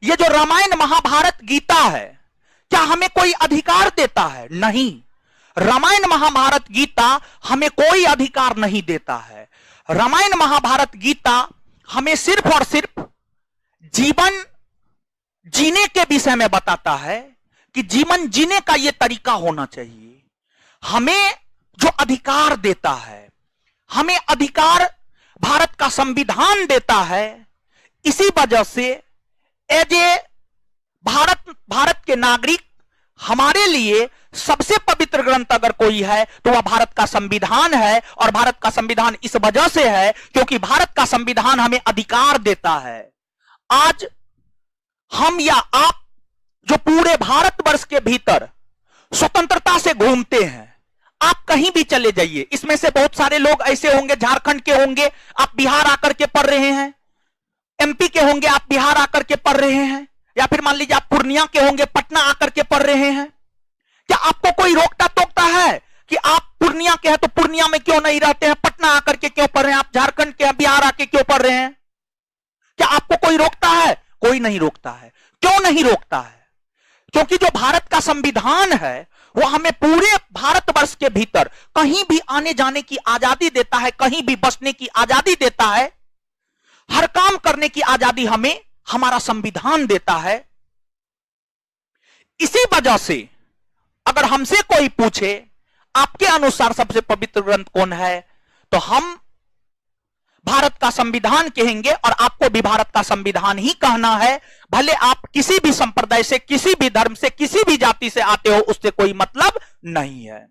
ये जो रामायण महाभारत गीता है, क्या हमें कोई अधिकार देता है? नहीं, रामायण महाभारत गीता हमें कोई अधिकार नहीं देता है। रामायण महाभारत गीता हमें सिर्फ और सिर्फ जीवन जीने के विषय में बताता है कि जीवन जीने का यह तरीका होना चाहिए। हमें जो अधिकार देता है, हमें अधिकार भारत का संविधान देता है। इसी वजह से एज ए भारत के नागरिक हमारे लिए सबसे पवित्र ग्रंथ अगर कोई है तो वह भारत का संविधान है। और भारत का संविधान इस वजह से है क्योंकि भारत का संविधान हमें अधिकार देता है। आज हम या आप जो पूरे भारतवर्ष के भीतर स्वतंत्रता से घूमते हैं, आप कहीं भी चले जाइए, इसमें से बहुत सारे लोग ऐसे होंगे झारखंड के होंगे, आप बिहार आकर के पढ़ रहे हैं, एमपी के होंगे, आप बिहार आकर के पढ़ रहे हैं, या फिर मान लीजिए आप पूर्णिया के होंगे, पटना आकर के पढ़ रहे हैं। क्या आपको कोई रोकता टोकता है कि आप पूर्णिया के हैं तो पूर्णिया में क्यों नहीं रहते हैं, पटना आकर के क्यों पढ़ रहे हैं, आप झारखंड के हैं बिहार आके क्यों पढ़ रहे हैं? क्या आपको कोई रोकता है? कोई नहीं रोकता है। क्यों नहीं रोकता है? क्योंकि जो भारत का संविधान है वो हमें पूरे भारतवर्ष के भीतर कहीं भी आने जाने की आजादी देता है, कहीं भी बसने की आजादी देता है, हर काम करने की आजादी हमें हमारा संविधान देता है। इसी वजह से अगर हमसे कोई पूछे आपके अनुसार सबसे पवित्र ग्रंथ कौन है, तो हम भारत का संविधान कहेंगे और आपको भी भारत का संविधान ही कहना है। भले आप किसी भी संप्रदाय से, किसी भी धर्म से, किसी भी जाति से आते हो, उससे कोई मतलब नहीं है।